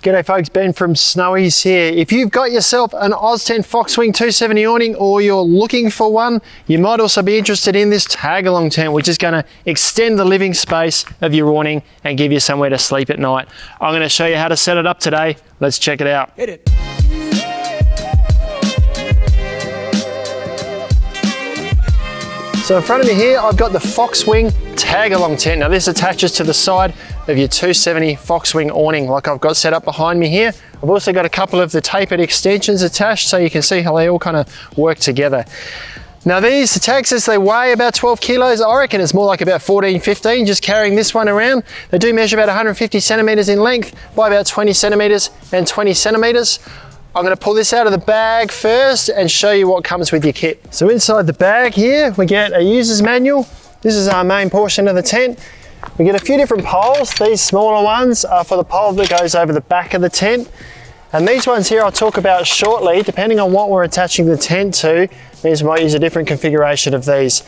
G'day folks, Ben from Snowy's here. If you've got yourself an Oztent Foxwing 270 awning or you're looking for one, you might also be interested in this tag-along tent, which is going to extend the living space of your awning and give you somewhere to sleep at night. I'm going to show you how to set it up today. Let's check it out. Hit it. So in front of me here, I've got the Foxwing Tagalong Tent. Now this attaches to the side of your 270 Foxwing awning like I've got set up behind me here. I've also got a couple of the tapered extensions attached so you can see how they all kind of work together. Now the tag says they weigh about 12 kilos. I reckon it's more like about 14, 15 just carrying this one around. They do measure about 150 centimeters in length by about 20 centimeters and 20 centimeters. I'm going to pull this out of the bag first and show you what comes with your kit. So inside the bag here, we get a user's manual. This is our main portion of the tent. We get a few different poles. These smaller ones are for the pole that goes over the back of the tent. And these ones here I'll talk about shortly. Depending on what we're attaching the tent to, means we might use a different configuration of these.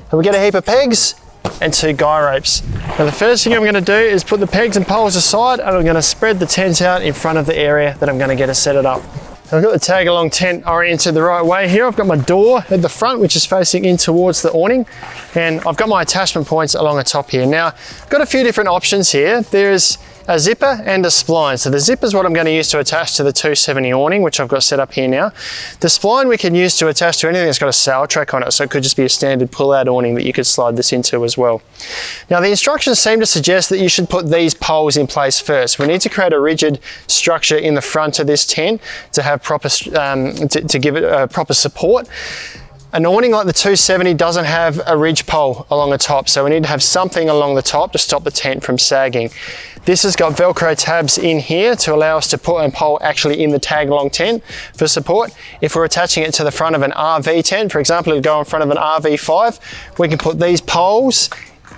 And we get a heap of pegs and 2 guy ropes. Now the first thing I'm going to do is put the pegs and poles aside, and I'm going to spread the tent out in front of the area that I'm going to get to set it up. I've got the tag along tent oriented the right way here. I've got my door at the front, which is facing in towards the awning, and I've got my attachment points along the top here. Now, I've got a few different options here. There's a zipper and a spline. So the zipper is what I'm going to use to attach to the 270 awning, which I've got set up here now. The spline we can use to attach to anything that's got a sail track on it, so it could just be a standard pull-out awning that you could slide this into as well. Now the instructions seem to suggest that you should put these poles in place first. We need to create a rigid structure in the front of this tent to have proper, to give it proper support. An awning like the 270 doesn't have a ridge pole along the top, so we need to have something along the top to stop the tent from sagging. This has got Velcro tabs in here to allow us to put a pole actually in the tag-along tent for support. If we're attaching it to the front of an RV tent, for example, it'll go in front of an RV5, we can put these poles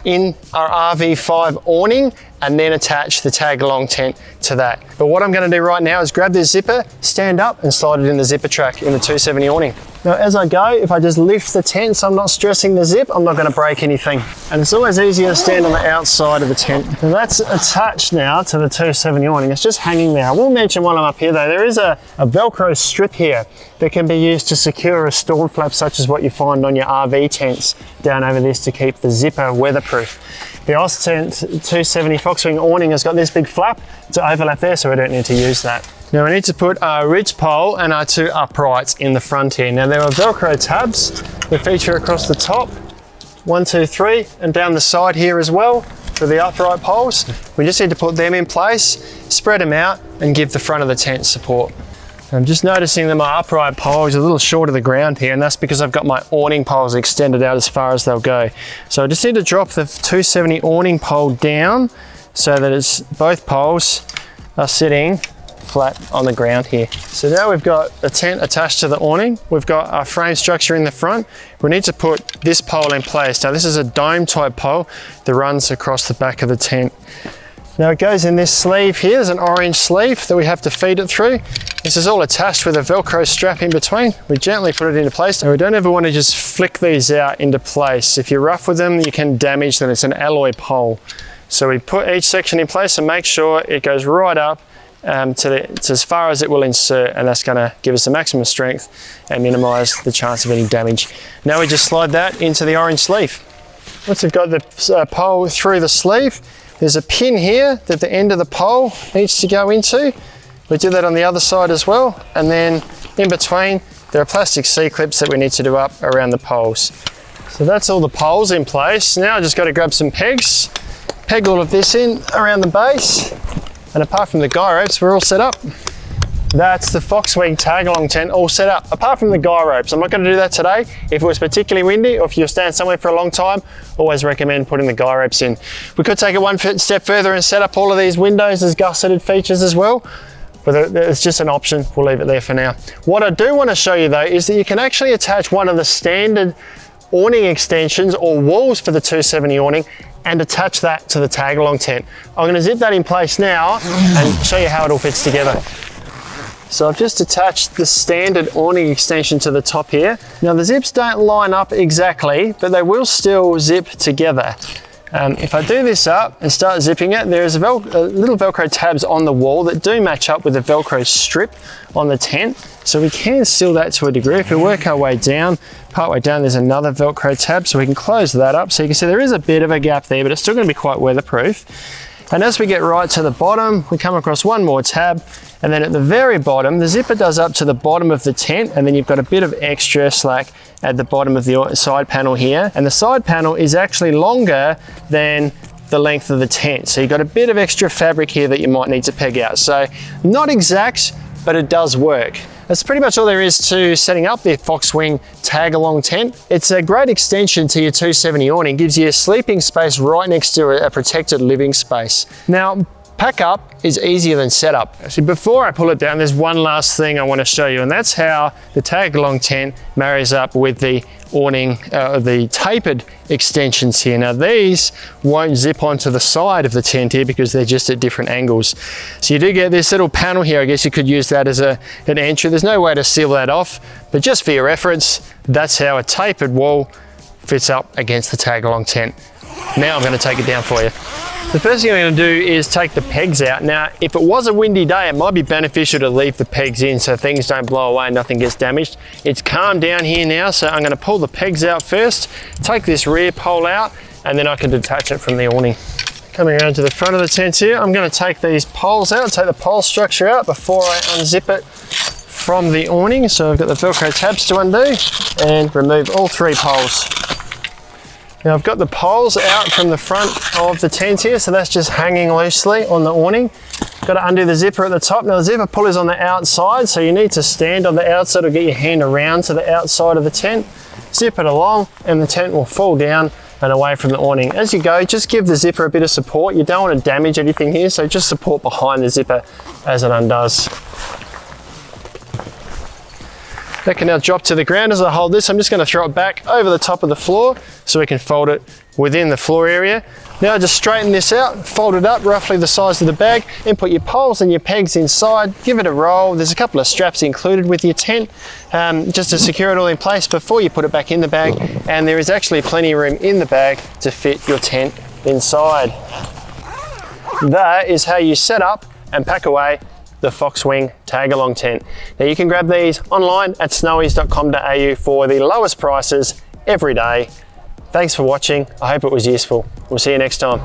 in our RV5 awning and then attach the tag-along tent to that. But what I'm going to do right now is grab this zipper, stand up and slide it in the zipper track in the 270 awning. Now as I go, if I just lift the tent so I'm not stressing the zip, I'm not going to break anything. And it's always easier to stand on the outside of the tent. Now that's attached now to the 270 awning. It's just hanging there. I will mention while I'm up here though, there is a Velcro strip here that can be used to secure a storm flap such as what you find on your RV tents down over this to keep the zipper weatherproof. The Oztent 270 Foxwing awning has got this big flap to overlap there, so we don't need to use that. Now we need to put our ridge pole and our 2 uprights in the front here. Now there are Velcro tabs that feature across the top, 1, 2, 3, and down the side here as well for the upright poles. We just need to put them in place, spread them out, and give the front of the tent support. I'm just noticing that my upright pole is a little short of the ground here, and that's because I've got my awning poles extended out as far as they'll go. So I just need to drop the 270 awning pole down so that it's both poles are sitting flat on the ground here. So now we've got a tent attached to the awning. We've got our frame structure in the front. We need to put this pole in place. Now this is a dome type pole that runs across the back of the tent. Now it goes in this sleeve here. There's an orange sleeve that we have to feed it through. This is all attached with a Velcro strap in between. We gently put it into place. And we don't ever want to just flick these out into place. If you're rough with them, you can damage them. It's an alloy pole. So we put each section in place and make sure it goes right up to as far as it will insert, and that's going to give us the maximum strength and minimize the chance of any damage. Now we just slide that into the orange sleeve. Once we've got the pole through the sleeve, there's a pin here that the end of the pole needs to go into. We do that on the other side as well, and then in between there are plastic C-clips that we need to do up around the poles. So that's all the poles in place. Now I just got to grab some pegs, peg all of this in around the base, and apart from the guy ropes, we're all set up. That's the Foxwing Tagalong Tent all set up, apart from the guy ropes. I'm not going to do that today. If it was particularly windy or if you're staying somewhere for a long time, always recommend putting the guy ropes in. We could take it one step further and set up all of these windows as gusseted features as well, but it's just an option. We'll leave it there for now. What I do want to show you though is that you can actually attach one of the standard awning extensions or walls for the 270 awning and attach that to the tag-along tent. I'm going to zip that in place now and show you how it all fits together. So I've just attached the standard awning extension to the top here. Now the zips don't line up exactly, but they will still zip together. If I do this up and start zipping it, there's little Velcro tabs on the wall that do match up with the Velcro strip on the tent. So we can seal that to a degree. If we work our way down, part way down, there's another Velcro tab, so we can close that up. So you can see there is a bit of a gap there, but it's still going to be quite weatherproof. And as we get right to the bottom, we come across one more tab, and then at the very bottom, the zipper does up to the bottom of the tent, and then you've got a bit of extra slack at the bottom of the side panel here. And the side panel is actually longer than the length of the tent. So you've got a bit of extra fabric here that you might need to peg out. So not exact, but it does work. That's pretty much all there is to setting up the Foxwing Tagalong Tent. It's a great extension to your 270 awning, gives you a sleeping space right next to a protected living space. Now, pack up is easier than setup. Actually, before I pull it down, there's one last thing I want to show you, and that's how the Tagalong tent marries up with the awning, the tapered extensions here. Now these won't zip onto the side of the tent here because they're just at different angles. So you do get this little panel here. I guess you could use that as an entry. There's no way to seal that off, but just for your reference, that's how a tapered wall fits up against the Tagalong tent. Now I'm going to take it down for you. The first thing I'm going to do is take the pegs out. Now, if it was a windy day, it might be beneficial to leave the pegs in so things don't blow away and nothing gets damaged. It's calmed down here now, so I'm going to pull the pegs out first, take this rear pole out, and then I can detach it from the awning. Coming around to the front of the tent here, I'm going to take these poles out, take the pole structure out before I unzip it from the awning. So I've got the Velcro tabs to undo and remove all 3 poles. Now I've got the poles out from the front of the tent here, so that's just hanging loosely on the awning. Got to undo the zipper at the top. Now the zipper pull is on the outside, so you need to stand on the outside or get your hand around to the outside of the tent. Zip it along and the tent will fall down and away from the awning. As you go, just give the zipper a bit of support. You don't want to damage anything here, so just support behind the zipper as it undoes. That can now drop to the ground. As I hold this, I'm just going to throw it back over the top of the floor so we can fold it within the floor area. Now just straighten this out, fold it up roughly the size of the bag, and put your poles and your pegs inside. Give it a roll. There's a couple of straps included with your tent just to secure it all in place before you put it back in the bag, and there is actually plenty of room in the bag to fit your tent inside. That is how you set up and pack away the Foxwing Tagalong Tent. Now you can grab these online at snowies.com.au for the lowest prices every day. Thanks for watching. I hope it was useful. We'll see you next time.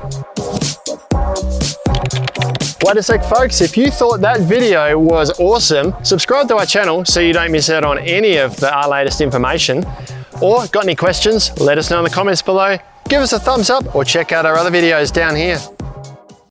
Wait a sec, folks. If you thought that video was awesome, subscribe to our channel so you don't miss out on any of our latest information. Or got any questions? Let us know in the comments below. Give us a thumbs up or check out our other videos down here.